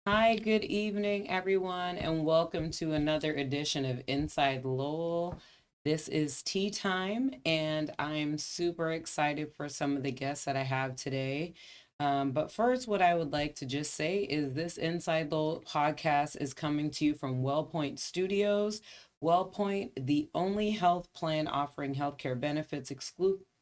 Hi, good evening, everyone, and welcome to another edition of Inside Lowell. This is tea time, and I'm super excited for some of the guests that I have today. But first, what I would like to just say is this Inside Lowell podcast is coming to you from WellPoint Studios. WellPoint, the only health plan offering healthcare benefits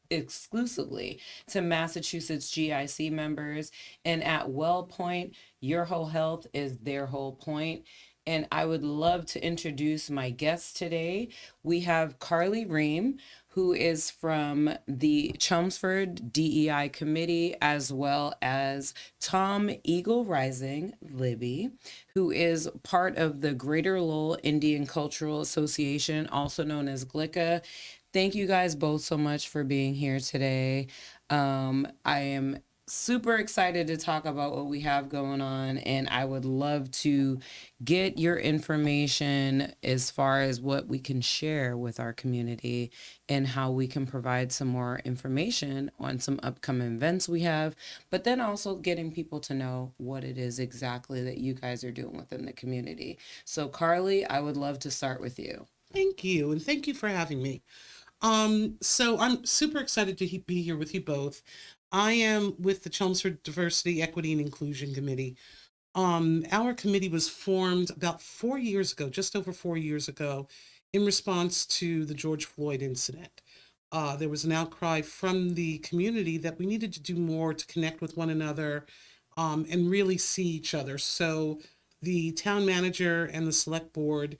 exclusively to Massachusetts GIC members. And at WellPoint, your whole health is their whole point. And I would love to introduce my guest today. We have Carly Riem, who is from the Chelmsford DEI committee, as well as Tom Eagle Rising, Libby, who is part of the Greater Lowell Indian Cultural Association, also known as GLICA. Thank you guys both so much for being here today. I am super excited to talk about what we have going on, and I would love to get your information as far as what we can share with our community and how we can provide some more information on some upcoming events we have, but then also getting people to know what it is exactly that you guys are doing within the community. So, Carly, I would love to start with you. Thank you, and thank you for having me. So I'm super excited to be here with you both. I am with the Chelmsford Diversity, Equity, and Inclusion Committee. Our committee was formed about 4 years ago, just over 4 years ago, in response to the George Floyd incident. There was an outcry from the community that we needed to do more to connect with one another, and really see each other. So the town manager and the select board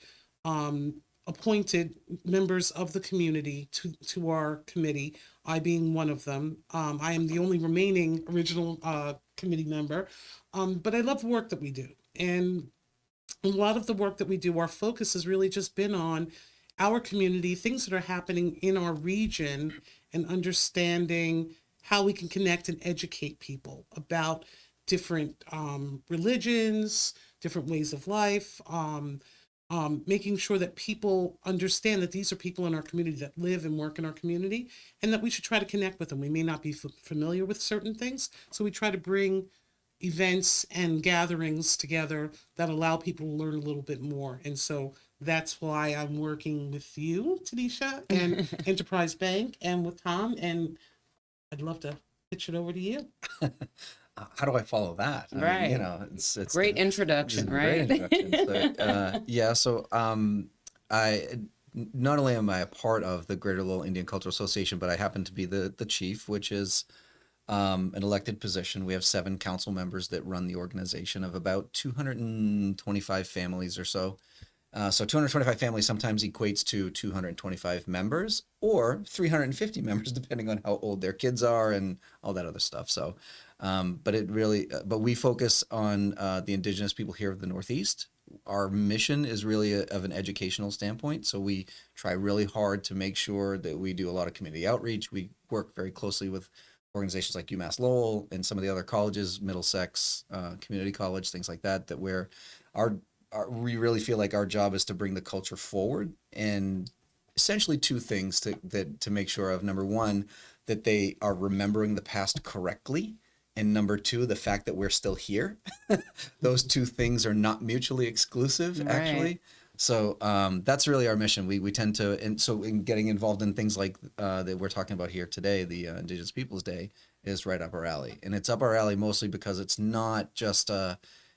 appointed members of the community to our committee, I being one of them. I am the only remaining original committee member, but I love the work that we do. And a lot of the work that we do, our focus has really just been on our community, things that are happening in our region, and understanding how we can connect and educate people about different religions, different ways of life, making sure that people understand that these are people in our community that live and work in our community, and that we should try to connect with them. We may not be familiar with certain things, so we try to bring events and gatherings together that allow people to learn a little bit more. And so that's why I'm working with you, Tenesha, and Enterprise Bank, and with Tom. And I'd love to pitch it over to you. How do I follow that? I mean, Right. it's Great this is introduction, a great right? introduction. So, yeah, so I not only am I a part of the Greater Lowell Indian Cultural Association, but I happen to be the chief, which is an elected position. We have 7 council members that run the organization of about 225 families or so. So 225 families sometimes equates to 225 members or 350 members, depending on how old their kids are and all that other stuff. So, but we focus on the Indigenous people here of the Northeast. Our mission is really of an educational standpoint. So we try really hard to make sure that we do a lot of community outreach. We work very closely with organizations like UMass Lowell and some of the other colleges, Middlesex Community College, things like that, that where our we really feel like our job is to bring the culture forward, and essentially 2 things to make sure of. Number one, that they are remembering the past correctly, and number two, the fact that we're still here. Those 2 things are not mutually exclusive, Right. actually. So that's really our mission. We tend to, and so in getting involved in things like that we're talking about here today, the Indigenous Peoples Day, is right up our alley. And it's up our alley mostly because it's not just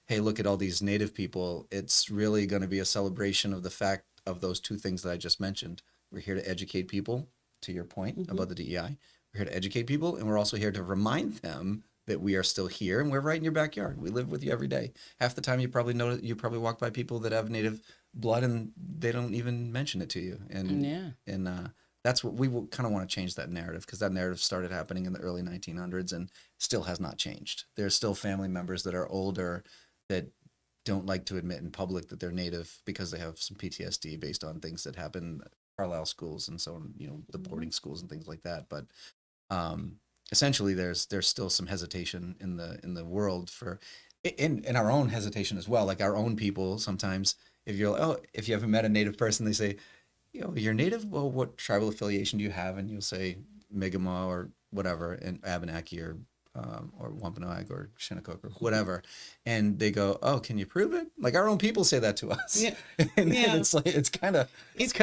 hey, look at all these native people. It's really going to be a celebration of the fact of those 2 things that I just mentioned. We're here to educate people, to your point Mm-hmm. about the DEI. We're here to educate people, and we're also here to remind them that we are still here and we're right in your backyard. We live with you every day. Half the time you probably walk by people that have native blood and they don't even mention it to you. Yeah. And that's what we kind of want to change, that narrative, because that narrative started happening in the early 1900s and still has not changed. There's still family members that are older that don't like to admit in public that they're native because they have some PTSD based on things that happen at Carlisle schools and so on, the Mm-hmm. boarding schools and things like that. But um, essentially, there's still some hesitation in the world for in our own hesitation as well. Like our own people sometimes, if you haven't met a native person, they say, you're native. Well, what tribal affiliation do you have? And you'll say Mi'kmaq or whatever, and Abenaki or or Wampanoag or Shinnecock or whatever, and they go, "Oh, can you prove it?" Like our own people say that to us, Yeah. and Yeah. it's like it's kind of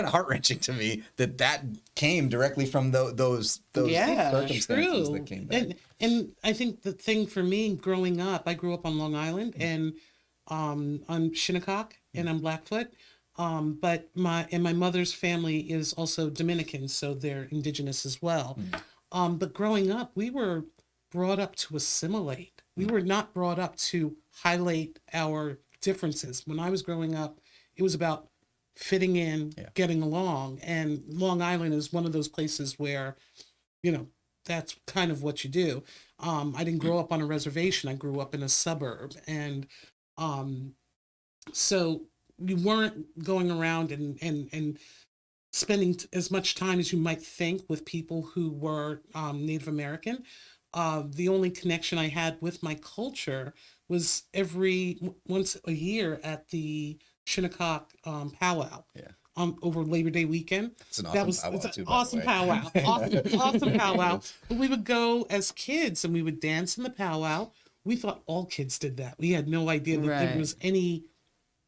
heart wrenching to me that came directly from those Yeah, circumstances True. that came back. And I think the thing for me growing up, I grew up on Long Island and on Shinnecock and on Blackfoot. But my mother's family is also Dominican, so they're indigenous as well. But growing up, we were brought up to assimilate. We were not brought up to highlight our differences. When I was growing up, it was about fitting in, getting along. And Long Island is one of those places where, you know, that's kind of what you do. I didn't grow up on a reservation. I grew up in a suburb. And so you weren't going around and spending as much time as you might think with people who were Native American. The only connection I had with my culture was once a year at the Shinnecock powwow. Yeah. Over Labor Day weekend. It's an awesome powwow it's an too, by the awesome way. powwow. Awesome powwow. But we would go as kids and we would dance in the powwow. We thought all kids did that. We had no idea that there Right. was any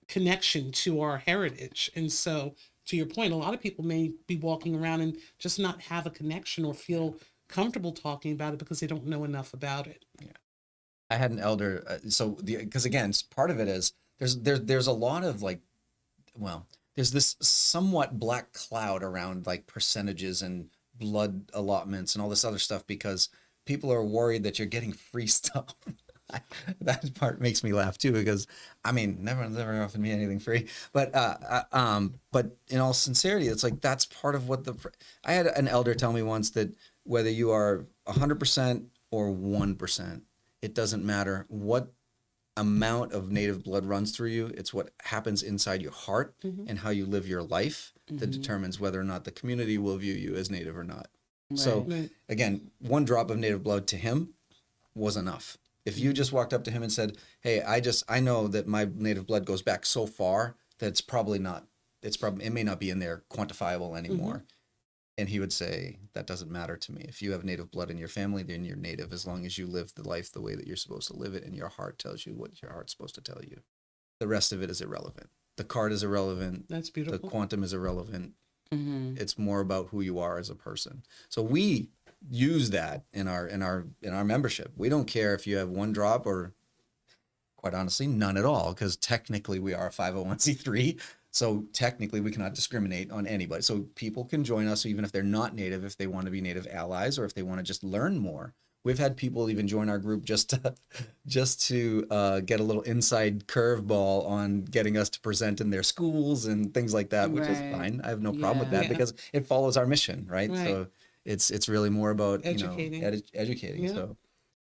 connection to our heritage. And so, to your point, a lot of people may be walking around and just not have a connection or feel comfortable talking about it because they don't know enough about it. I had an elder, because again, part of it is there's a lot of like, well, there's this somewhat black cloud around like percentages and blood allotments and all this other stuff because people are worried that you're getting free stuff. That part makes me laugh too because I mean, never offered me anything free, but in all sincerity, it's like that's part of what I had an elder tell me once that whether you are 100% or 1%, it doesn't matter what amount of native blood runs through you. It's what happens inside your heart and how you live your life that determines whether or not the community will view you as native or not. So Right. again, one drop of native blood to him was enough. If you just walked up to him and said, "Hey, I know that my native blood goes back so far that it may not be in there quantifiable anymore." And he would say, "That doesn't matter to me. If you have native blood in your family, then you're native as long as you live the life the way that you're supposed to live it and your heart tells you what your heart's supposed to tell you. The rest of it is irrelevant. The card is irrelevant. That's The beautiful. quantum is irrelevant. It's more about who you are as a person." So we use that in our membership. We don't care if you have one drop or, quite honestly, none at all, because technically we are a 501c3. So technically we cannot discriminate on anybody. So people can join us even if they're not native, if they want to be native allies or if they want to just learn more. We've had people even join our group just to get a little inside curveball on getting us to present in their schools and things like that, which is Right. fine. I have no problem with that Yeah. because it follows our mission, right? Right. So it's really more about Educating. educating. Yeah. So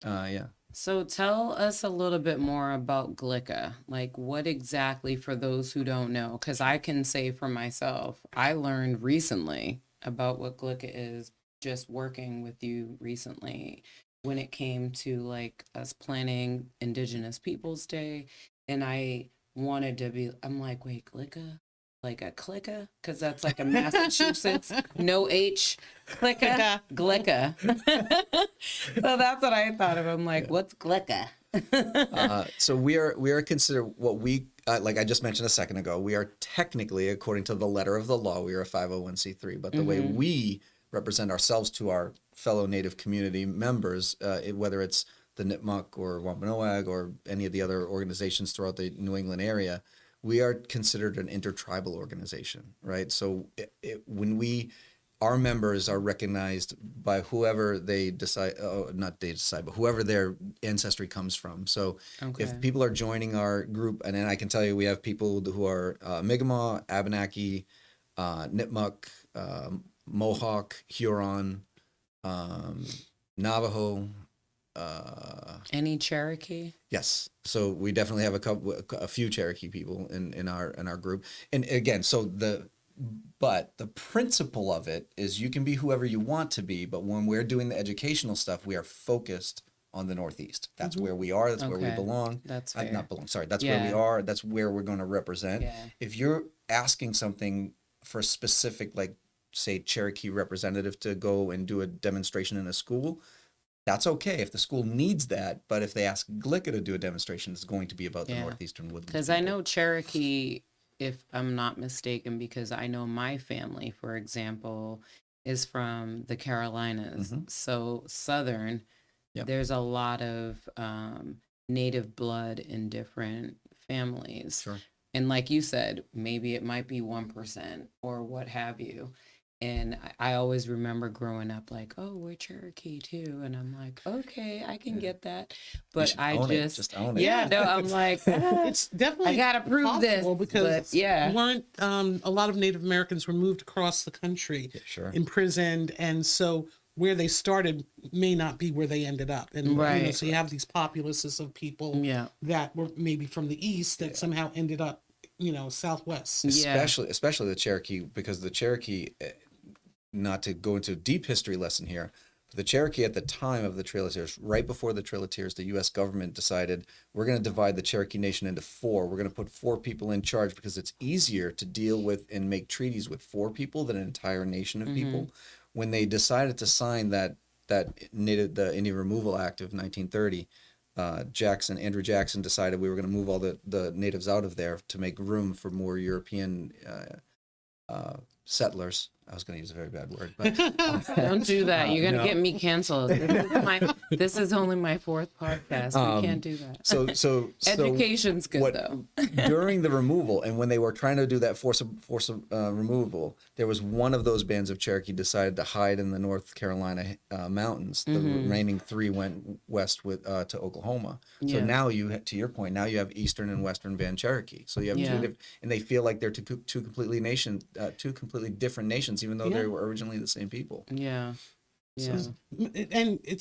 yeah. So tell us a little bit more about 𝙒𝙚𝙡. Like what exactly for those who don't know? Because I can say for myself, I learned recently about what 𝙒𝙚𝙡 is just working with you recently when it came to like us planning Indigenous Peoples Day. And I wanted to be, I'm like, wait, 𝙒𝙚𝙡? Like a clicker? Because that's like a Massachusetts, no H, clicker, glicker. So that's what I thought of. I'm like, what's glicker? So we are considered what we like I just mentioned a second ago. We are technically, according to the letter of the law, we are a 501c3. But the way we represent ourselves to our fellow Native community members, whether it's the Nipmuc or Wampanoag or any of the other organizations throughout the New England area, we are considered an intertribal organization, right? So our members are recognized by whoever they decide, not they decide, but whoever their ancestry comes from. So if people are joining our group, and then I can tell you we have people who are Mi'kmaq, Abenaki, Nipmuc, Mohawk, Huron, Navajo. Any Cherokee? Yes. So we definitely have a few Cherokee people in our group. And again, but the principle of it is you can be whoever you want to be, but when we're doing the educational stuff, we are focused on the Northeast. That's where we are. That's where we belong. That's fair. Not belong. Sorry. That's where we are. That's where we're going to represent. Yeah. If you're asking something for a specific, like say Cherokee representative to go and do a demonstration in a school, That's okay if the school needs that, but if they ask Glica to do a demonstration, it's going to be about the Northeastern Woodlands. Because I know Cherokee, if I'm not mistaken, because I know my family, for example, is from the Carolinas. So Southern, there's a lot of native blood in different families. Sure. And like you said, maybe it might be 1% or what have you. And I always remember growing up like, oh, we're Cherokee too. And I'm like, okay, I can get that. But I just own it. yeah, no, I'm like, it's definitely I gotta prove this. Because but, weren't a lot of Native Americans were moved across the country, imprisoned, and so where they started may not be where they ended up. And so you have these populaces of people that were maybe from the east that somehow ended up, southwest. Especially the Cherokee, because the Cherokee, not to go into a deep history lesson here, but the Cherokee at the time of the Trail of Tears, right before the Trail of Tears, the U.S. government decided we're going to divide the Cherokee Nation into 4. We're going to put 4 people in charge because it's easier to deal with and make treaties with 4 people than an entire nation of people. When they decided to sign the Indian Removal Act of 1930, Andrew Jackson decided we were going to move all the natives out of there to make room for more European settlers. I was going to use a very bad word, but don't do that. You're going to get me canceled. This is only my 4th podcast. We can't do that. So education's good though. During the removal, and when they were trying to do that force removal, there was one of those bands of Cherokee decided to hide in the North Carolina mountains. The remaining 3 went west to Oklahoma. So now to your point, now you have Eastern and Western band Cherokee. So you have 2 different, and they feel like they're two completely different nations, even though they were originally the same people. And it's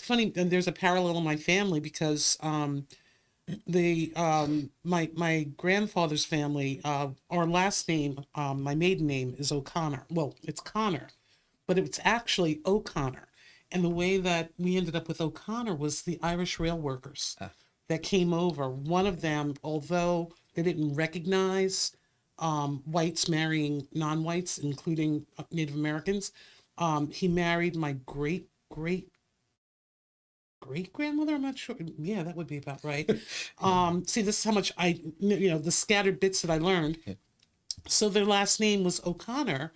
funny, and there's a parallel in my family because my grandfather's family, our last name, my maiden name is O'Connor. Well, it's Connor, but it's actually O'Connor. And the way that we ended up with O'Connor was the Irish rail workers that came over. One of them, although they didn't recognize whites marrying non-whites, including Native Americans, he married my great-great-great-grandmother. I'm not sure. Yeah, that would be about right. See, this is how much the scattered bits that I learned. So their last name was O'Connor.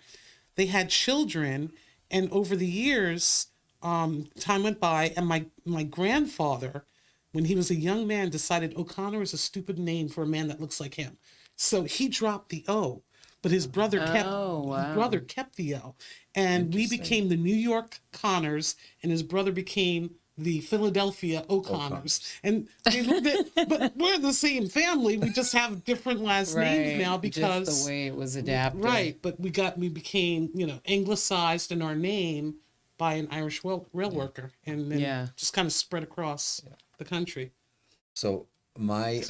They had children, and over the years, time went by, and my grandfather, when he was a young man, decided O'Connor is a stupid name for a man that looks like him. So he dropped the O, but his brother kept the O, and we became the New York Connors, and his brother became the Philadelphia O'Connors. And but we're the same family. We just have different last names now because just the way it was adapted. Right, but we became anglicized in our name by an Irish rail worker, and then just kind of spread across the country. So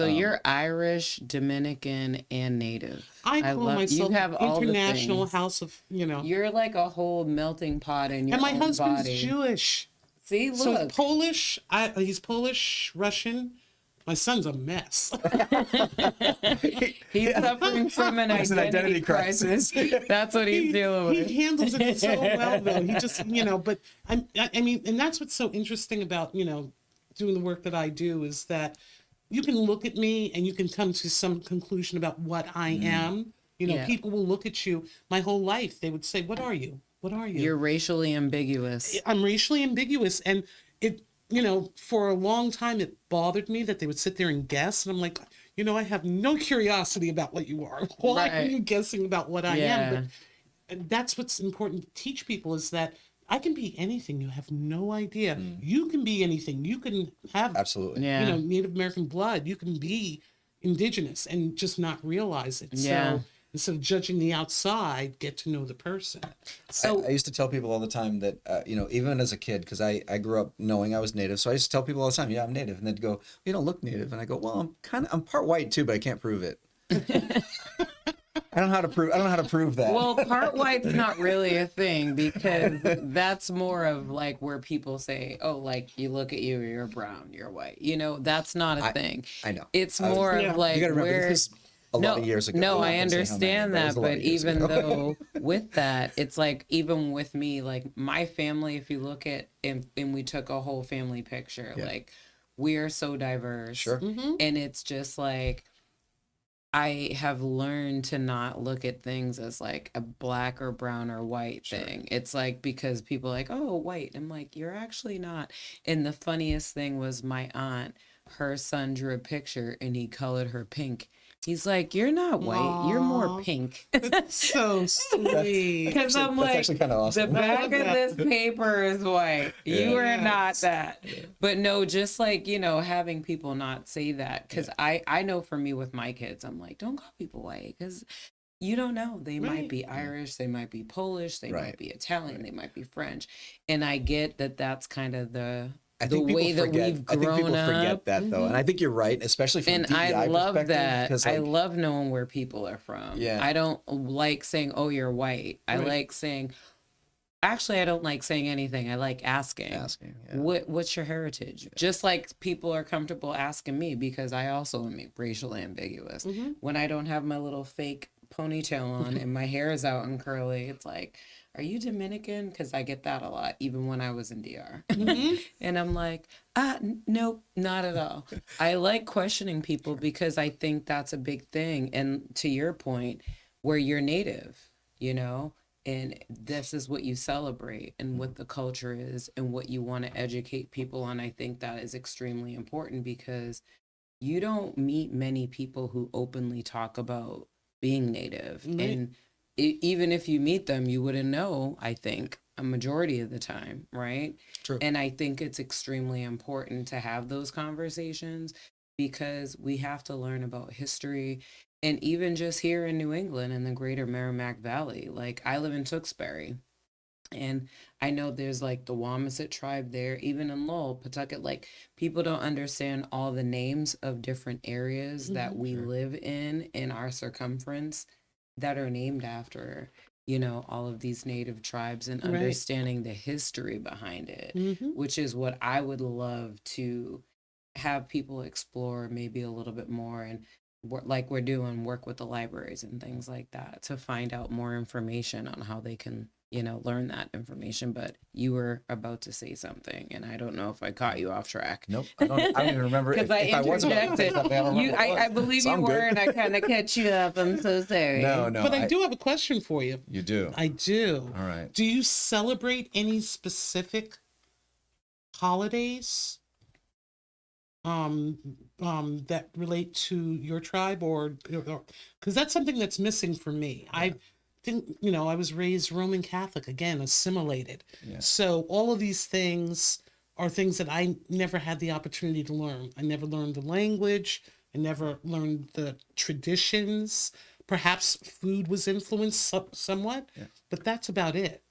you're Irish, Dominican, and Native. I call myself you have international house of, You're like a whole melting pot in your own body. And my husband's Jewish. See, look. So Polish. He's Polish, Russian. My son's a mess. He's suffering from an identity crisis. That's what he's dealing with. He handles it so well, though. He just, but I mean, and that's what's so interesting about, doing the work that I do is that you can look at me and you can come to some conclusion about what I am. People will look at you my whole life. They would say, what are you? What are you? You're racially ambiguous. I'm racially ambiguous. And it, for a long time, it bothered me that they would sit there and guess. And I'm like, I have no curiosity about what you are. Why are you guessing about what I am? But that's what's important to teach people is that I can be anything. You have no idea. You can be anything. You can have Native American blood. You can be Indigenous and just not realize it. So instead of judging the outside, get to know the person. So I used to tell people all the time that, even as a kid, because I grew up knowing I was Native. So I used to tell people all the time, I'm Native. And they'd go, you don't look Native. And I go, well, I'm part white too, but I can't prove it. I don't know how to prove that. Well, part white's not really a thing because that's more of like where people say, oh, like you look at you're brown, you're white. That's not a thing. I know. It's more of like you gotta remember, a lot of years ago. No, I'm I not gonna say how many, understand but it was that, a lot but of years even ago. though with that, it's like even with me, like my family, if you look at and we took a whole family picture, Yeah. like we are so diverse, Sure. and it's just like I have learned to not look at things as like a black or brown or white thing. It's like because people are like, oh, white. I'm like, you're actually not. And the funniest thing was my aunt, her son drew a picture and he colored her pink. He's like, you're not white, you're more Aw. pink. It's so sweet. Because I'm That's like, actually kind of the awesome. back of this paper is white. You are not Yes. that. But no, just like, having people not say that. Because I know for me with my kids, I'm like, don't call people white. Because you don't know. They might Right. be Irish, they might be Polish, they Right. might be Italian, they might be French. And I get that that's kind of the I think people way that forget. we've I think grown people up. forget that though, and I think you're right, especially from And a DEI I love perspective. that. Because I love knowing where people are from. Yeah. I don't like saying, oh, you're white. I Right. like saying, actually, I don't like saying anything. I like asking. Yeah. What's your heritage? Just like people are comfortable asking me because I also am racially ambiguous. When I don't have my little fake ponytail on and my hair is out and curly, it's like, are you Dominican? Because I get that a lot, even when I was in DR. And I'm like, nope, not at all. I like questioning people because I think that's a big thing. And to your point, where you're native, and this is what you celebrate and what the culture is and what you want to educate people on. I think that is extremely important because you don't meet many people who openly talk about being native. Right. And even if you meet them, you wouldn't know, I think, a majority of the time, right? True. And I think it's extremely important to have those conversations because we have to learn about history. And even just here in New England in the greater Merrimack Valley, like I live in Tewksbury. And I know there's like the Wamasitt tribe there, even in Lowell, Pawtucket. Like people don't understand all the names of different areas that we live in our circumference that are named after, all of these native tribes and Right. understanding the history behind it, Mhm. which is what I would love to have people explore maybe a little bit more and like we're doing work with the libraries and things like that to find out more information on how they can learn that information. But you were about to say something and I don't know if I caught you off track. Nope. I don't even remember Because I was about to say interjected. something. I don't remember what it I was. believe So you I'm were good. and I kind of catch you up. I'm so sorry. No. But I do have a question for you. You do. I do. All right. Do you celebrate any specific holidays that relate to your tribe or because that's something that's missing for me. I didn't, I was raised Roman Catholic, again, assimilated. Yeah. So all of these things are things that I never had the opportunity to learn. I never learned the language. I never learned the traditions. Perhaps food was influenced somewhat, but that's about it.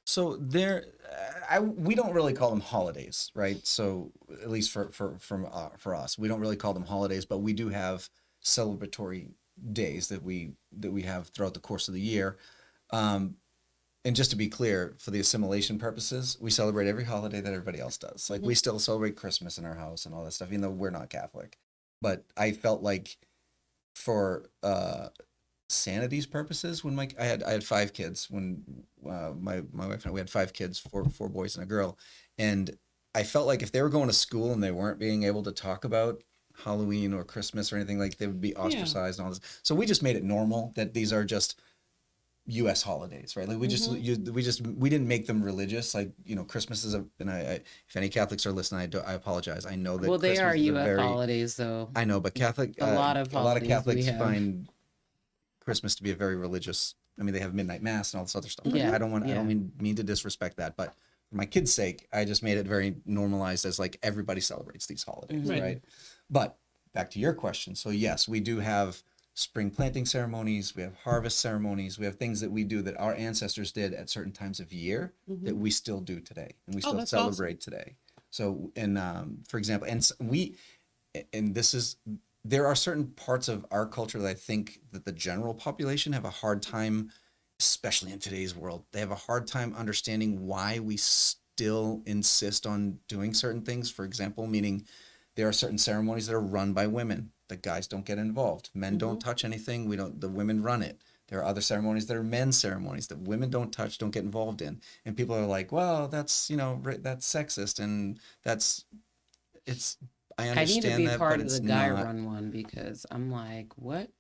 So we don't really call them holidays, right? So at least for us, we don't really call them holidays, but we do have celebratory days that we have throughout the course of the year. And just to be clear, for the assimilation purposes, we celebrate every holiday that everybody else does. Like we still celebrate Christmas in our house and all that stuff, even though we're not Catholic. But I felt like for sanity's purposes, when I had 5 kids when my wife and I, we had 5 kids, 4 boys and a girl, and I felt like if they were going to school and they weren't being able to talk about Halloween or Christmas or anything, like they would be ostracized and all this. So we just made it normal that these are just U.S. holidays, right? Like we didn't make them religious. Like Christmas is if any Catholics are listening, I apologize. I know that They Christmas are is U.S. holidays, though. I know, but A lot of Catholics find Christmas to be a very religious. I mean, they have midnight mass and all this other stuff. Yeah. I don't mean to disrespect that, but for my kids' sake, I just made it very normalized as like everybody celebrates these holidays, right? But back to your question. So yes, we do have spring planting ceremonies, we have harvest ceremonies, we have things that we do that our ancestors did at certain times of year that we still do today and we still that's celebrate today. So, and for example, there are certain parts of our culture that I think that the general population have a hard time, especially in today's world, they have a hard time understanding why we still insist on doing certain things. For example, meaning There are certain ceremonies that are run by women. The guys don't get involved. Men don't touch anything. The women run it. There are other ceremonies that are men's ceremonies that women don't touch, don't get involved in. And people are like, well, that's, that's sexist. And I I need to understand be that, part but of it's the guy not. run one because I'm like, what?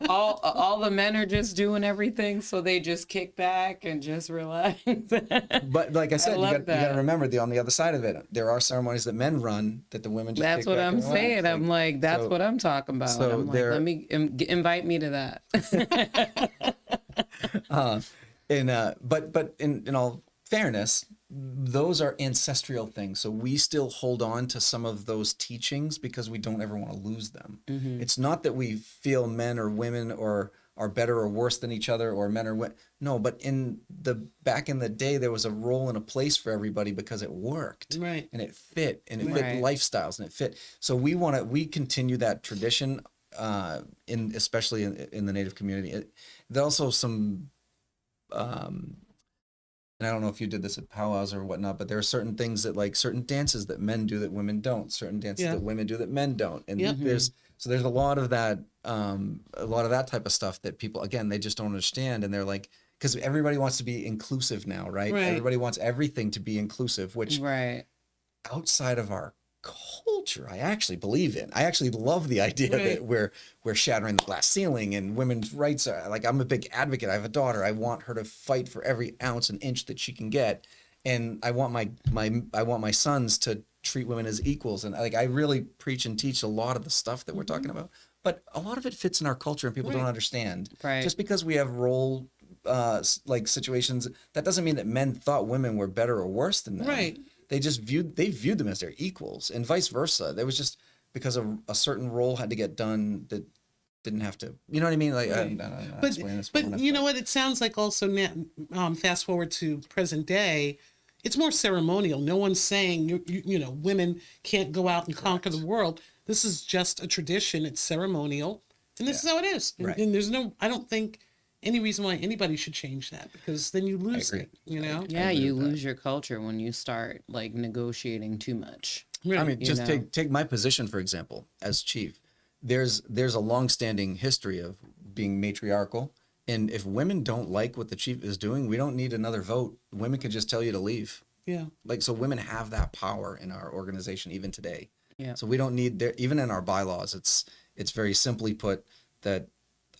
all the men are just doing everything, so they just kick back and just relax. But like I said, you got that. to remember on the other side of it, there are ceremonies that men run that the women just That's kick what back I'm and relax. saying. I'm like, that's so- what I'm talking about. so I'm like, let me invite me to that. But in all fairness, those are ancestral things. So we still hold on to some of those teachings because we don't ever want to lose them. It's not that we feel men or women or are better or worse than each other, or men or women. No, but back in the day, there was a role and a place for everybody because it worked. Right. And it fit, and it fit Right. lifestyles, and it fit. So we continue that tradition, especially in the Native community. There's also some, and I don't know if you did this at powwows or whatnot, but there are certain things that, like certain dances that men do that women don't, certain dances that women do that men don't. And there's a lot of that, type of stuff that people, again, they just don't understand. And they're like, because everybody wants to be inclusive now, right? Everybody wants everything to be inclusive, which Right. outside of our culture, I actually believe in. I actually love the idea that we're shattering the glass ceiling, and women's rights are, like, I'm a big advocate. I have a daughter. I want her to fight for every ounce and inch that she can get, and I want my sons to treat women as equals. And like, I really preach and teach a lot of the stuff that we're talking about, but a lot of it fits in our culture and people don't understand. Right. Just because we have role like situations, that doesn't mean that men thought women were better or worse than them. Right. They viewed them as their equals, and vice versa. There was just because a certain role had to get done that didn't have to. You know what I mean? Like, I don't know, But you know what? It sounds like also now, fast forward to present day, it's more ceremonial. No one's saying women can't go out and conquer the world. This is just a tradition. It's ceremonial, and this is how it is. And, and there's I don't think any reason why anybody should change that, because then you lose it. Yeah, you lose your culture when you start like negotiating too much. Right. I mean, just take my position, for example, as chief. There's a long-standing history of being matriarchal, and if women don't like what the chief is doing, we don't need another vote. Women can just tell you to leave. Yeah. Like, so women have that power in our organization even today. Yeah. So we don't need even in our bylaws, it's very simply put that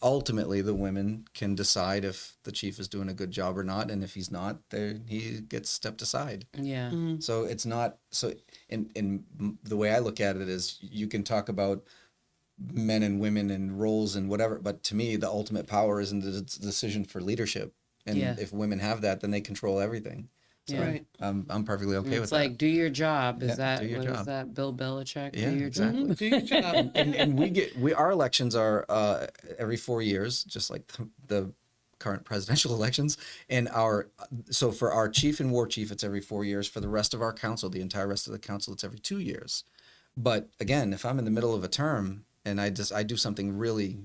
ultimately the women can decide if the chief is doing a good job or not, and if he's not, he gets stepped aside. Yeah. So it's not so. In the way I look at it is, you can talk about men and women and roles and whatever, but to me, the ultimate power is in the decision for leadership. And if women have that, then they control everything. So Right. I'm perfectly okay with It's that. like, do your job. Is that do your what job. is that? Bill Belichick. Yeah, do your exactly. job. Do your job. and our elections are every 4 years, just like the current presidential elections. And so for our chief and war chief, it's every 4 years. For the rest of our council, the entire rest of the council, it's every 2 years. But again, if I'm in the middle of a term and I do something really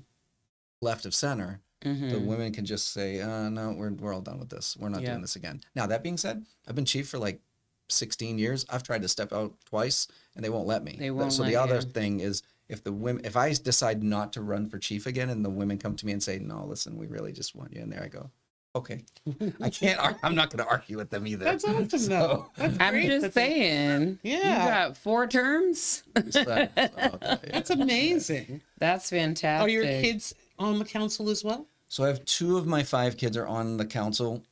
left of center, the women can just say, no, we're all done with this. We're not doing this again. Now, that being said, I've been chief for like 16 years. I've tried to step out twice and they won't let me. They won't So let the other you. thing is, if I decide not to run for chief again and the women come to me and say, no, listen, we really just want you in there, I go, okay. I'm not going to argue with them either. That's awesome, though. That's I'm great. just saying. Yeah. You got 4 terms. That's amazing. That's fantastic. Are your kids on the council as well? So I have 2 of my 5 kids are on the council.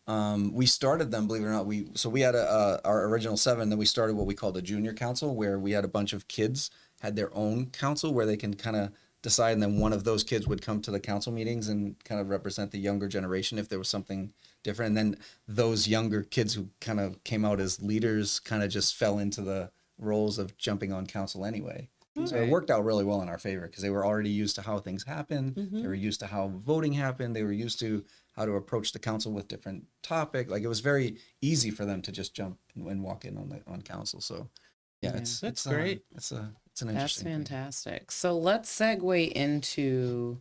We started them, believe it or not. We had our original 7. Then we started what we called a junior council, where we had a bunch of kids had their own council where they can kind of decide, and then one of those kids would come to the council meetings and kind of represent the younger generation if there was something different. And then those younger kids who kind of came out as leaders kind of just fell into the roles of jumping on council anyway. So it worked out really well in our favor because they were already used to how things happen. They were used to how voting happened. They were used to how to approach the council with different topic. Like, it was very easy for them to just jump and walk in on council. So yeah, That's great. It's an interesting That's thing. fantastic. So let's segue into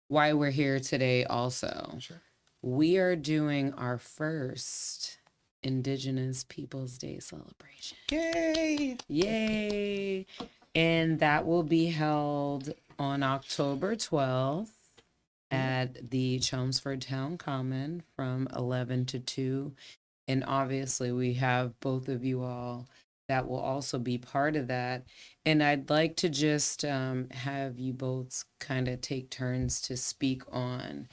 why we're here today also. Sure. We are doing our first Indigenous Peoples Day celebration. Yay! Yay! And that will be held on October 12th at the Chelmsford Town Common from 11 to 2. And obviously, we have both of you all that will also be part of that. And I'd like to just have you both kind of take turns to speak on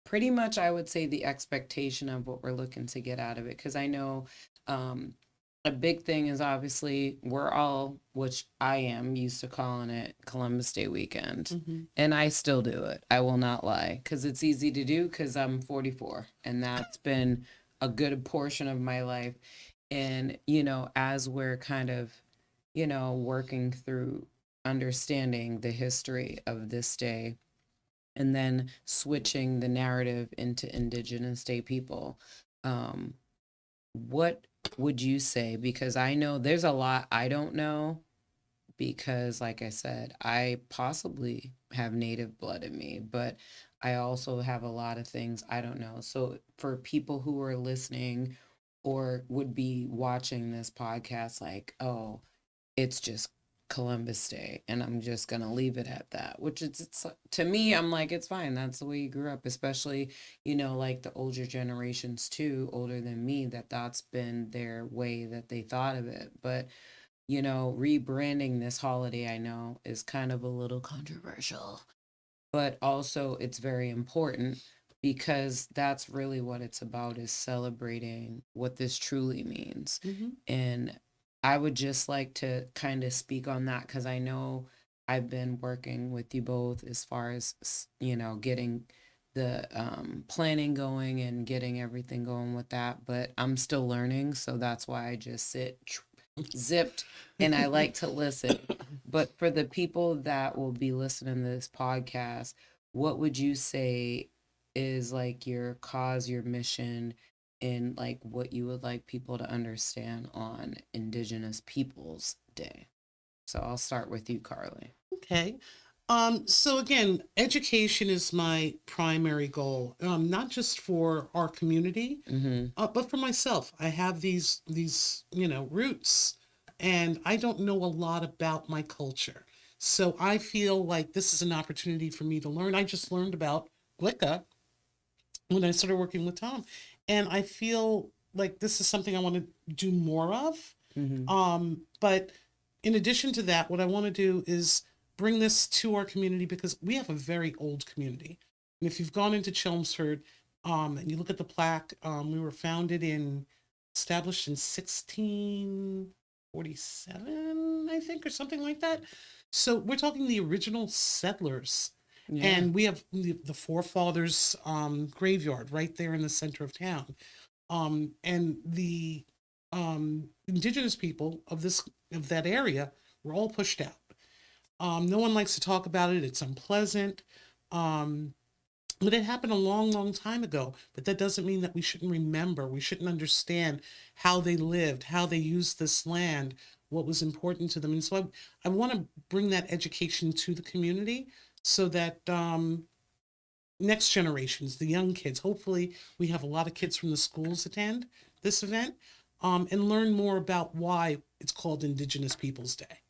pretty much, I would say, the expectation of what we're looking to get out of it. Because I know a big thing is obviously we're all, which I am used to calling it Columbus Day weekend. Mm-hmm. And I still do it. I will not lie. Because it's easy to do because I'm 44. And that's been a good portion of my life. And, as we're kind of, working through understanding the history of this day and then switching the narrative into Indigenous Day people, what would you say? Because I know there's a lot I don't know because, like I said, I possibly have native blood in me, but I also have a lot of things I don't know. So, for people who are listening or would be watching this podcast, like, oh, it's just Columbus Day, and I'm just gonna leave it at that. Which it's to me, I'm like, it's fine. That's the way you grew up, especially like the older generations too, older than me. That's been their way that they thought of it, but rebranding this holiday, I know, is kind of a little controversial, but also it's very important because that's really what it's about is celebrating what this truly means. Mm-hmm. And I would just like to kind of speak on that because I know I've been working with you both as far as, getting the planning going and getting everything going with that, but I'm still learning. So that's why I just sit zipped and I like to listen. But for the people that will be listening to this podcast, what would you say is like your cause, your mission, and like what you would like people to understand on Indigenous Peoples Day? So I'll start with you, Carly. Okay. So again, education is my primary goal, not just for our community, but for myself. I have these roots, and I don't know a lot about my culture. So I feel like this is an opportunity for me to learn. I just learned about 𝙒𝙦 when I started working with Tom, and I feel like this is something I want to do more of. But in addition to that, what I want to do is bring this to our community because we have a very old community. And if you've gone into Chelmsford, and you look at the plaque, we were established in 1647, I think, or something like that. So we're talking the original settlers. Yeah. And we have the forefathers graveyard right there in the center of town. And the indigenous people of that area were all pushed out. No one likes to talk about it. It's unpleasant. But it happened a long, long time ago. But that doesn't mean that we shouldn't remember. We shouldn't understand how they lived, how they used this land, what was important to them. And so I want to bring that education to the community so that next generations, the young kids, hopefully we have a lot of kids from the schools attend this event, and learn more about why it's called Indigenous Peoples Day,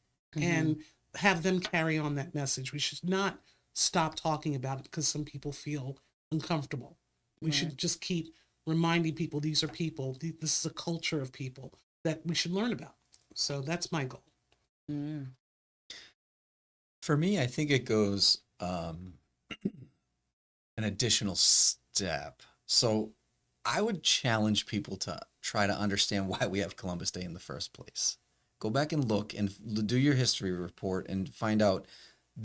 and have them carry on that message. We should not stop talking about it because some people feel uncomfortable. We should just keep reminding people these are people. This is a culture of people that we should learn about. So that's my goal. For me, I think it goes an additional step. So I would challenge people to try to understand why we have Columbus Day in the first place. Go back and look and do your history report and find out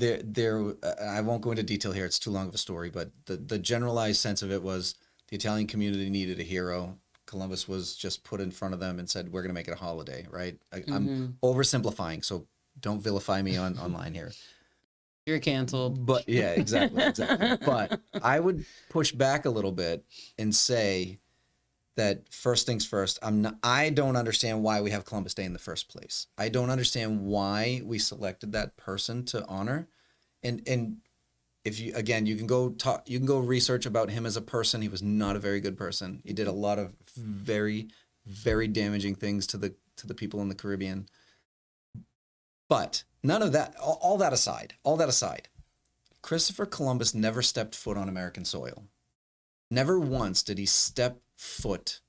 I won't go into detail here. It's too long of a story, but the generalized sense of it was the Italian community needed a hero. Columbus was just put in front of them and said, we're going to make it a holiday, right? I'm oversimplifying, so don't vilify me online here. You're canceled. But yeah, exactly. But I would push back a little bit and say that first things first, I don't understand why we have Columbus Day in the first place. I don't understand why we selected that person to honor. And if you can go research about him as a person. He was not a very good person. He did a lot of very, very damaging things to the people in the Caribbean. But none of that, all that aside, Christopher Columbus never stepped foot on American soil. Never once did he step foot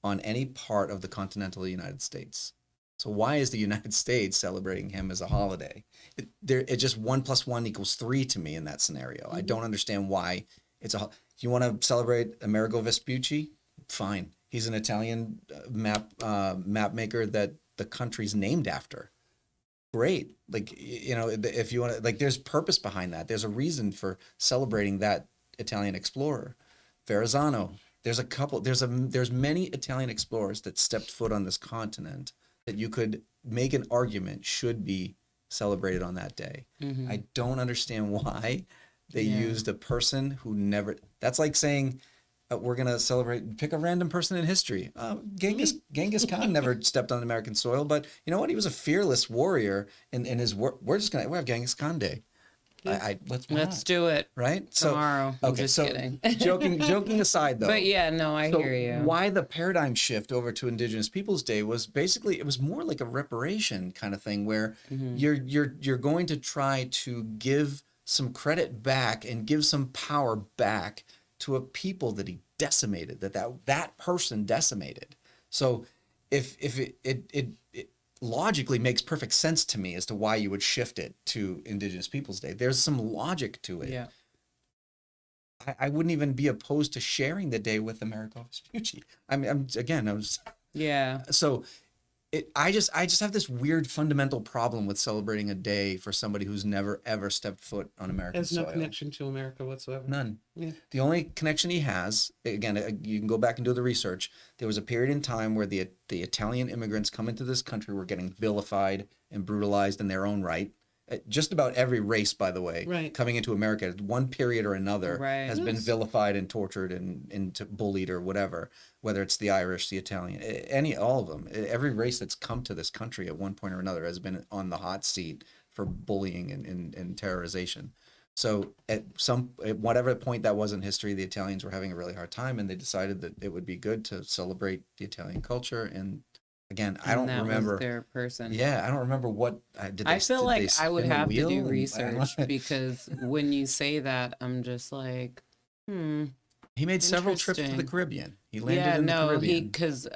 on any part of the continental United States. So why is the United States celebrating him as a holiday? It just 1 + 1 = 3 to me in that scenario. I don't understand why it's a. You want to celebrate Amerigo Vespucci? Fine. He's an Italian map maker that the country's named after. Great. Like, you know, if you want to, like, there's purpose behind that. There's a reason for celebrating that Italian explorer. Verrazano. There's many Italian explorers that stepped foot on this continent that you could make an argument should be celebrated on that day. Mm-hmm. I don't understand why they used a person who never. That's like saying we're gonna celebrate. Pick a random person in history. Genghis Khan never stepped on American soil, but you know what? He was a fearless warrior. In his work, we have Genghis Khan Day. Let's do it right tomorrow. So, I'm okay, just so kidding. joking aside though. But yeah, no, I hear you. Why the paradigm shift over to Indigenous Peoples Day was basically, it was more like a reparation kind of thing where you're going to try to give some credit back and give some power back to a people that he decimated, that person decimated. So if it logically makes perfect sense to me as to why you would shift it to Indigenous Peoples Day. There's some logic to it. Yeah. I wouldn't even be opposed to sharing the day with Amerigo Vespucci. I mean, Yeah. So I just have this weird fundamental problem with celebrating a day for somebody who's never ever stepped foot on American soil. Has no connection to America whatsoever. None. Yeah. The only connection he has, again, you can go back and do the research. There was a period in time where the Italian immigrants come into this country were getting vilified and brutalized in their own right. Just about every race, by the way, Right. coming into America at one period or another Right. has been vilified and tortured and bullied or whatever, whether it's the Irish, the Italian, all of them. Every race that's come to this country at one point or another has been on the hot seat for bullying and terrorization. So at whatever point that was in history, the Italians were having a really hard time, and they decided that it would be good to celebrate the Italian culture. And again, I don't remember their person. Yeah, I don't remember what did. I feel like I would have to do wheel? research because when you say that, I'm just like, He made several trips to the Interesting. Caribbean. He landed in the Caribbean. because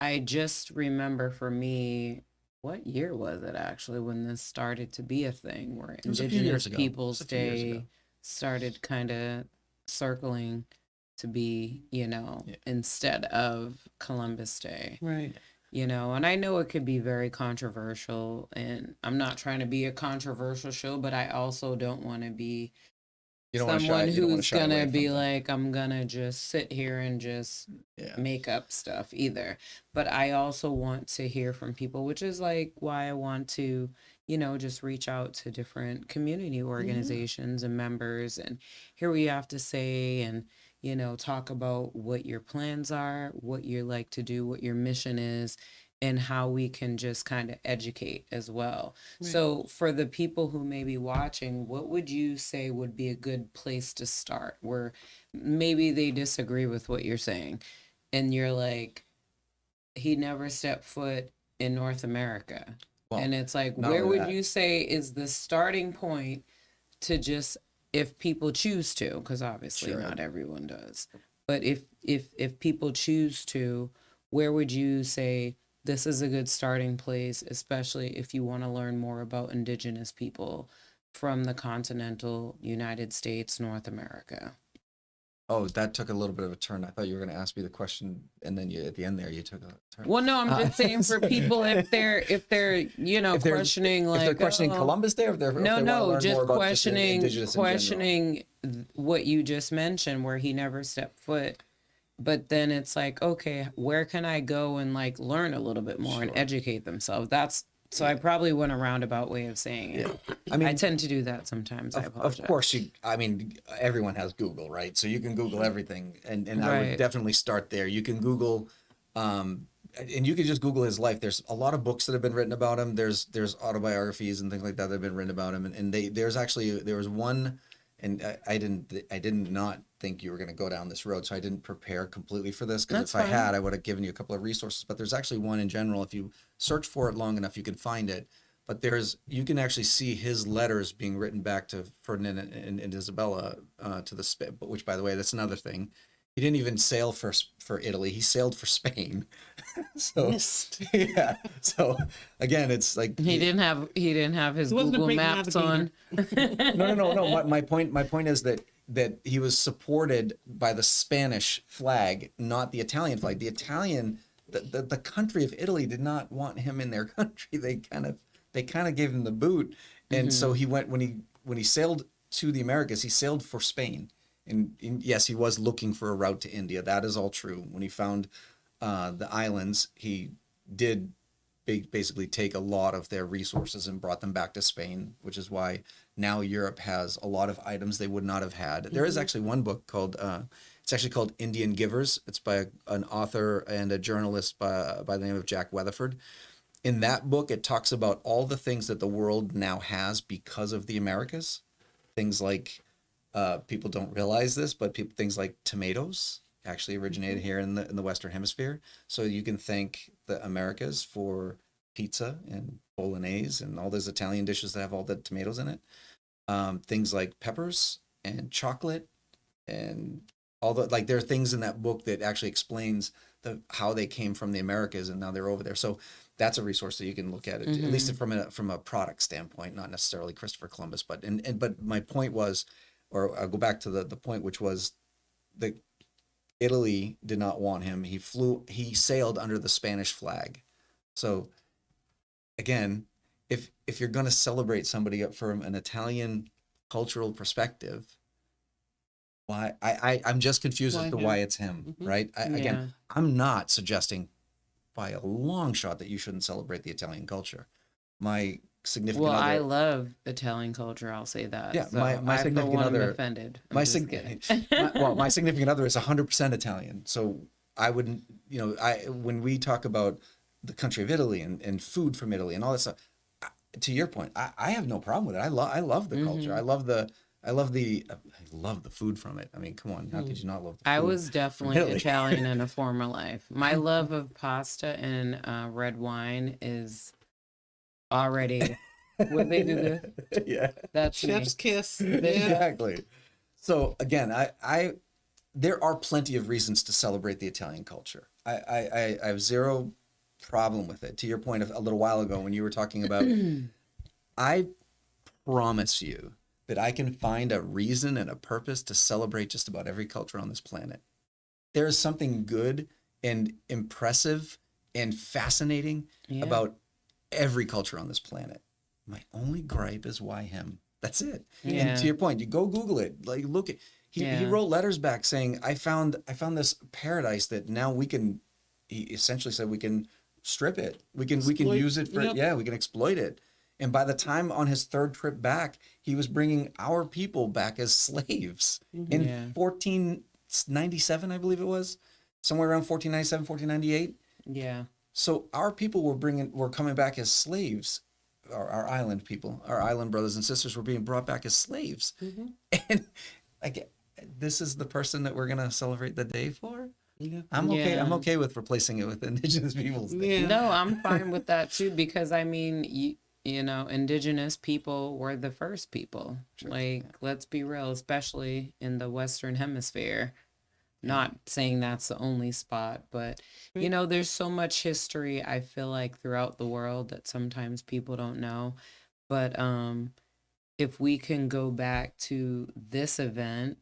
I just remember for me, what year was it actually when this started to be a thing where was a few years Indigenous ago. Peoples It was a few years Day ago. started kind of circling to be, Yeah. instead of Columbus Day. Right. And I know it could be very controversial, and I'm not trying to be a controversial show, but I also don't want to be You don't wanna someone you don't wanna who's shy away gonna from be that. like, I'm gonna just sit here and just Yeah. make up stuff either. But I also want to hear from people, which is like why I want to, just reach out to different community organizations and members and hear what you have to say and, talk about what your plans are, what you like to do, what your mission is, and how we can just kind of educate as well. Right. So for the people who may be watching, what would you say would be a good place to start where maybe they disagree with what you're saying and you're like, he never stepped foot in North America. Well, And it's like, not where only would that. you say is the starting point to just, if people choose to, because obviously Sure. not everyone does, but if people choose to, where would you say this is a good starting place, especially if you want to learn more about Indigenous people from the continental United States, North America? Oh, that took a little bit of a turn. I thought you were going to ask me the question, and then at the end there, you took a turn. Well, no, I'm just saying for people if they're If they're- questioning like if they're questioning oh, Columbus Day, or if they're if they no, wanna no, learn just more about questioning Indigenous in general. questioning what you just mentioned, where he never stepped foot. But then it's like, okay, where can I go and like learn a little bit more and Sure. educate themselves? So I probably went a roundabout way of saying it. I mean, I tend to do that sometimes. I of apologize. course, everyone has Google, right? So you can Google everything, and I would Right. definitely start there. You can Google, and you can just Google his life. There's a lot of books that have been written about him. There's autobiographies and things like that that have been written about him, and there was one, and I did not think you were going to go down this road, so I didn't prepare completely for this, because That's if I fine. had, I would have given you a couple of resources. But there's actually one in general. If you search for it long enough, you can find it. But you can actually see his letters being written back to Ferdinand and Isabella, to the Spain. But which, by the way, that's another thing. He didn't even sail for Italy. He sailed for Spain. So Missed. yeah. So again, it's like He didn't have his He wasn't a Google great Maps on. no. My point is that he was supported by the Spanish flag, not the Italian flag. The Italian, the country of Italy did not want him in their country. They kind of gave him the boot, and so he went when he sailed to the Americas. He sailed for Spain, and yes, he was looking for a route to India. That is all true. When he found the islands, he did basically take a lot of their resources and brought them back to Spain, which is why now Europe has a lot of items they would not have had. There is actually one book called it's actually called Indian Givers. It's by an author and a journalist by the name of Jack Weatherford. In that book, it talks about all the things that the world now has because of the Americas. Things like people don't realize this, but things like tomatoes actually originated here in the Western Hemisphere. So you can thank the Americas for pizza and bolognese and all those Italian dishes that have all the tomatoes in it. Things like peppers and chocolate and all the, like, there are things in that book that actually explains how they came from the Americas and now they're over there. So that's a resource that you can look at it, at least from a product standpoint, not necessarily Christopher Columbus, but my point was, or I'll go back to the point, which was that Italy did not want him. He sailed under the Spanish flag. So again, if you're going to celebrate somebody from an Italian cultural perspective, why I'm just confused as to why it's him, right? Again, I'm not suggesting by a long shot that you shouldn't celebrate the Italian culture. My significant other, I love Italian culture. I'll say that. yeah, So my significant I'm other offended. my significant other is 100% Italian. So I wouldn't, when we talk about the country of Italy and food from Italy and all that stuff, to your point, I have no problem with it. I love the culture. I love the food from it. I mean, come on, how could you not love the food? I was definitely Italy? Italian in a former life. My love of pasta and red wine is already. Would they do this? Yeah, That's Chef's me. kiss. Yeah. exactly. So again, there are plenty of reasons to celebrate the Italian culture. I have zero problem with it. To your point of a little while ago when you were talking about, I promise you that I can find a reason and a purpose to celebrate just about every culture on this planet. There is something good and impressive and fascinating about every culture on this planet. My only gripe is why him. That's it. Yeah. And to your point, you go Google it. Like, look at he wrote letters back saying, I found this paradise that now we can. He essentially said we can strip it. We can use it for we can exploit it. And by the time on his third trip back, he was bringing our people back as slaves in 1497, I believe it was, somewhere around 1497, 1498. Yeah. So our people were coming back as slaves. Our island people, our island brothers and sisters were being brought back as slaves. And like, this is the person that we're gonna celebrate the day for. Yeah. I'm okay. I'm okay with replacing it with Indigenous Peoples Day. Yeah. No, I'm fine with that too, because I mean, Indigenous people were the first people. Sure. Like, let's be real, especially in the Western Hemisphere. Not saying that's the only spot, but there's so much history, I feel like, throughout the world that sometimes people don't know. But if we can go back to this event,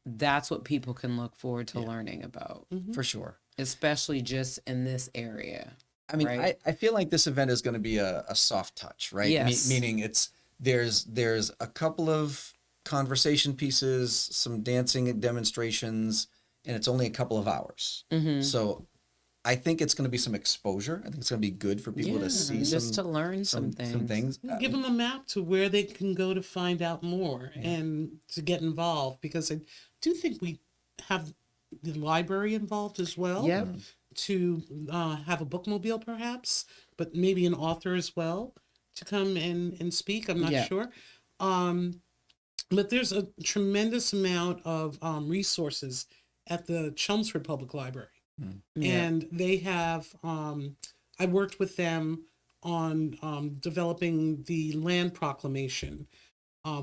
that's what people can look forward to learning about. For sure. Especially just in this area. I mean, right? I feel like this event is going to be a soft touch, right? Yes. Meaning there's a couple of conversation pieces, some dancing demonstrations, and it's only a couple of hours. So I think it's going to be some exposure. I think it's going to be good for people to see just to learn some things. Give them a map to where they can go to find out more and to get involved, because I do think we have the library involved as well. Yeah. To have a bookmobile perhaps, but maybe an author as well to come and speak. I'm not sure. But there's a tremendous amount of resources at the Chelmsford Public Library. Yeah. And they have, I worked with them on developing the land proclamation,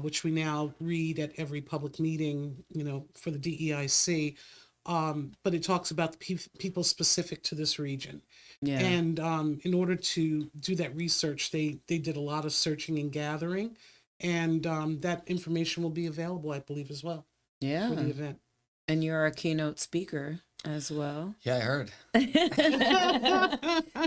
which we now read at every public meeting, for the DEIC. But it talks about the people specific to this region. Yeah. And in order to do that research, they did a lot of searching and gathering. And that information will be available, I believe, as well for Yeah. the event. And you're a keynote speaker as well. Yeah, I heard.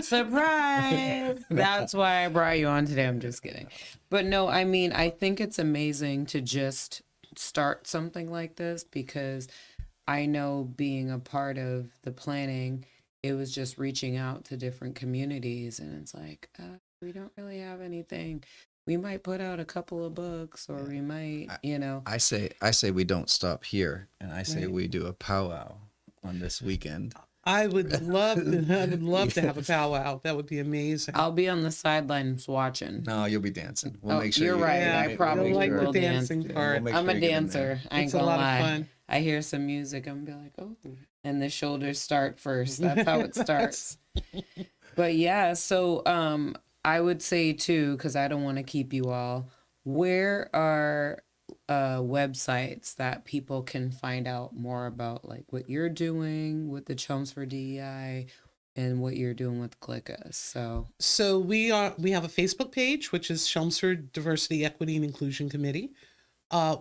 Surprise! That's why I brought you on today. I'm just kidding. But no, I mean, I think it's amazing to just start something like this, because I know, being a part of the planning, it was just reaching out to different communities, and it's like, we don't really have anything. We might put out a couple of books, or we might, I say we don't stop here, and I say Right. we do a powwow on this weekend. I would love to have a powwow. That would be amazing. I'll be on the sidelines watching. No, you'll be dancing. We'll Oh, make sure you're right. Yeah, I probably you'll like will the dance. dancing Yeah, part. we'll make I'm sure a you get in there. dancer. I ain't It's a gonna lot lie. of fun. I hear some music, I'm gonna be like, oh, and the shoulders start first. That's how it starts. But yeah, so I would say too, because I don't want to keep you all, where are websites that people can find out more about, like, what you're doing with the Chelmsford DEI and what you're doing with 𝙒𝙚𝙡? So we have a Facebook page, which is Chelmsford Diversity, Equity, and Inclusion Committee.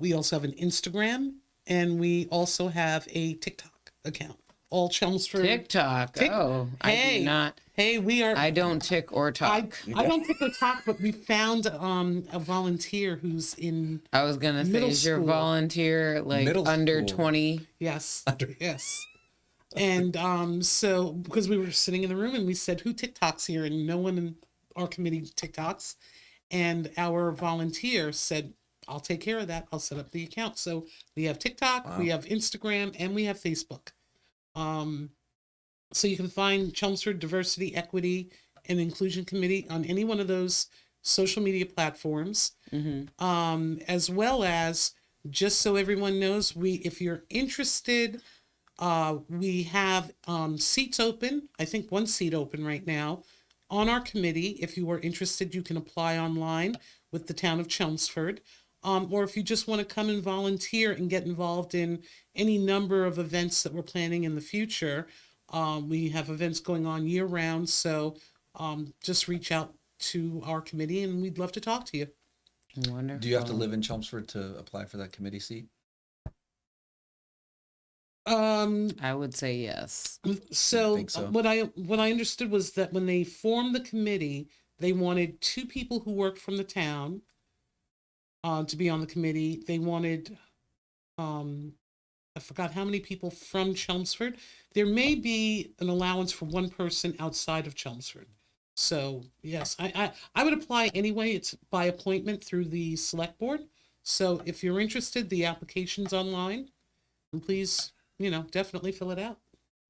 We also have an Instagram, and we also have a TikTok account. All Chelmsford. TikTok. Oh, I Hey. do not. Hey, we are. I don't tick or I, talk. I don't think we talk, but we found a volunteer who's in. I was gonna say, Middle is your school. volunteer like Middle under school. 20? Yes. Yes. And so because we were sitting in the room and we said, who TikToks here? And no one in our committee TikToks. And our volunteer said, I'll take care of that. I'll set up the account. So we have TikTok, we have Instagram, and we have Facebook. So you can find Chelmsford Diversity, Equity, and Inclusion Committee on any one of those social media platforms. As well as, just so everyone knows, if you're interested, we have seats open. I think one seat open right now on our committee. If you are interested, you can apply online with the town of Chelmsford. Or if you just want to come and volunteer and get involved in any number of events that we're planning in the future. We have events going on year round. So just reach out to our committee and we'd love to talk to you. Wonderful. Do you have to live in Chelmsford to apply for that committee seat? I would say yes. So, think so? what I understood was that when they formed the committee, they wanted 2 people who worked from the town to be on the committee. They wanted, I forgot how many people from Chelmsford. There may be an allowance for 1 person outside of Chelmsford. So yes, I would apply anyway. It's by appointment through the select board. So if you're interested, the application's online, and please, definitely fill it out.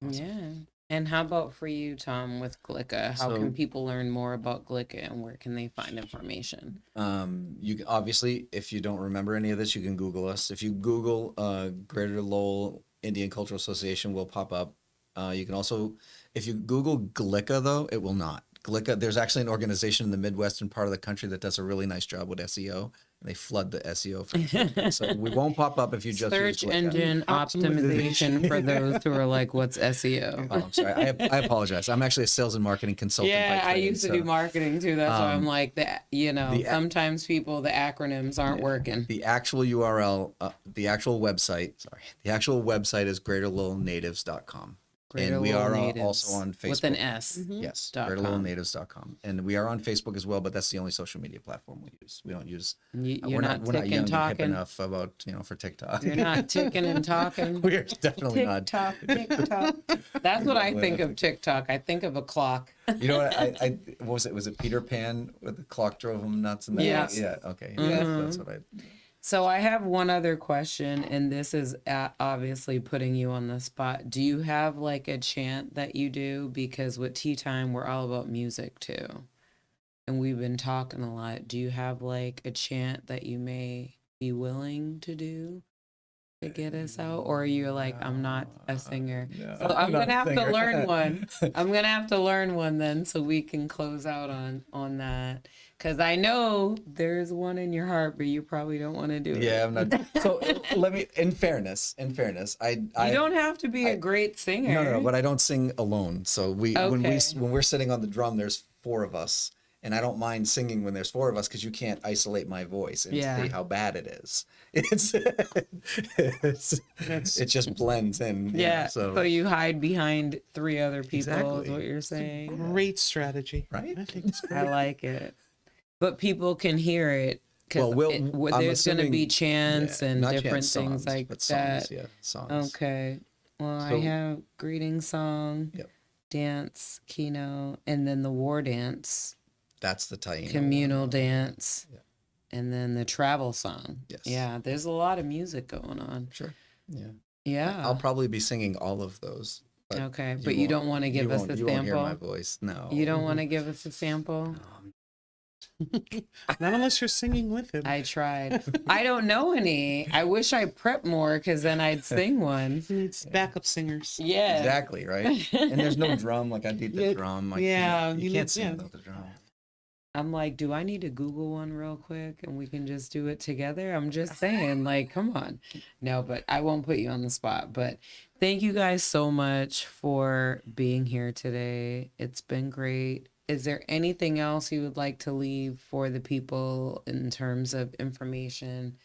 Yeah. And how about for you, Tom, with 𝙒𝙚𝙡? How So- can people learn more about 𝙒𝙚𝙡 and where can they find information? You can, obviously, if you don't remember any of this, you can Google us. If you Google Greater Lowell Indian Cultural Association, will pop up. You can also, if you Google 𝙒𝙚𝙡, though, it will not. 𝙒𝙚𝙡, there's actually an organization in the Midwestern part of the country that does a really nice job with SEO. And they flood the SEO. So we won't pop up if you just Search use 𝙒𝙚𝙡. engine optimization for those who are like, what's SEO? Oh, I'm sorry. I apologize. I'm actually a sales and marketing consultant. Yeah, by I trade, used to so do marketing too. That's why I'm like that. Sometimes the acronyms aren't working. The actual URL, the actual website is greaterlowellnatives.com. And we are also on Facebook. With an S. Yes, .com. greaterlowellnatives.com. And we are on Facebook as well, but that's the only social media platform we use. We don't use, You're we're not not young ticking and hip talking. enough about, for TikTok. You're not ticking and talking. We're definitely not. TikTok. That's what I think of TikTok. I think of a clock. You know what? What was it? Was it Peter Pan with the clock drove him nuts? And Yes. Yeah. Okay. Mm-hmm. That's what I. So I have one other question, and this is obviously putting you on the spot. Do you have like a chant that you do? Because with Tea Time, we're all about music too. And we've been talking a lot. Do you have like a chant that you may be willing to do to get us out? Or you're like, I'm not a singer. No, So I'm not gonna a have to singer. learn one. I'm gonna have to learn one then so we can close out on that. Cause I know there's one in your heart, but you probably don't want to do it. Yeah, I'm not. So let me. In fairness, You don't have to be a great singer. No, but I don't sing alone. So when Okay. we're sitting on the drum, there's 4 of us, and I don't mind singing when there's 4 of us because you can't isolate my voice and Yeah. see how bad it is. It just blends in. Yeah. So So you hide behind 3 other people is Exactly. what you're saying. Great strategy. Right? I think it's I great. like it. But people can hear it because Well, I'm there's going to be assuming- chants and not different chants, things songs, like but that. songs, yeah, songs. Okay. Well, I So- have greeting song, Yep. dance, keynote, and then the war dance, That's the taino communal one. dance, Yeah. and then the travel song. Yes. Yeah, there's a lot of music going on. Sure. Yeah. Yeah. I'll probably be singing all of those. But Okay, but you don't want to give us a You won't hear my sample? voice. No. You don't want to give us a sample? Not unless you're singing with him. I tried. I don't know any. I wish I prepped more because then I'd sing one. He needs backup singers. Yeah. Exactly, right? And there's no drum. Like I need the Yeah, drum. I yeah, can't, you you can't need- sing yeah. without the drum. I'm like, do I need to Google one real quick and we can just do it together? I'm just saying, like, come on. No, but I won't put you on the spot. But thank you guys so much for being here today. It's been great. Is there anything else you would like to leave for the people in terms of information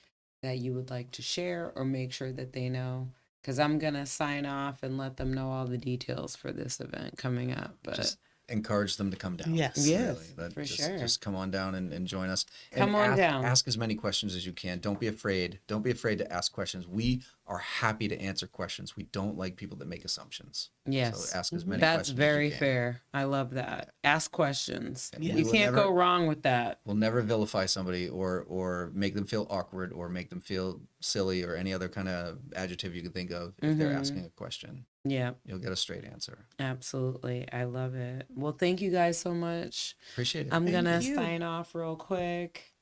that you would like to share or make sure that they know? Because I'm going to sign off and let them know all the details for this event coming up. But Just encourage them to come down. Yes. Yes, for just, sure. Just come on down and join us. Come on down. Ask as many questions as you can. Don't be afraid. Don't be afraid to ask questions. We are happy to answer questions. We don't like people that make assumptions. yes. So ask as many That's questions very as you can. fair. I love that. Ask questions. Yeah. You We will can't never- go wrong with that. We'll never vilify somebody or make them feel awkward or make them feel silly or any other kind of adjective you can think of if they're Mhm. asking a question. Yeah, You'll get a straight answer. absolutely. I love it. Well, thank you guys so much. Appreciate it. I'm Thank gonna you. sign off real quick.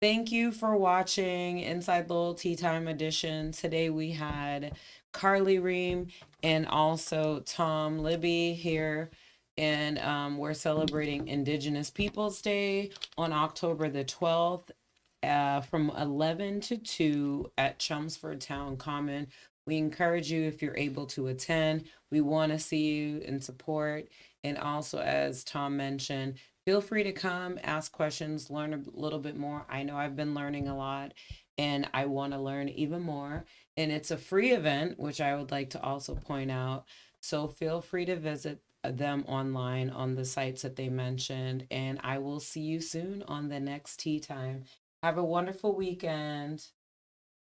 Thank you for watching Inside Lowell Tea Time Edition. Today we had Carly Riem and also Tom Libby here. And we're celebrating Indigenous Peoples Day on October the 12th from 11 to 2 at Chelmsford Town Common. We encourage you, if you're able to attend, we want to see you and support. And also, as Tom mentioned, feel free to come, ask questions, learn a little bit more. I know I've been learning a lot and I want to learn even more. And it's a free event, which I would like to also point out. So feel free to visit them online on the sites that they mentioned. And I will see you soon on the next tea time. Have a wonderful weekend.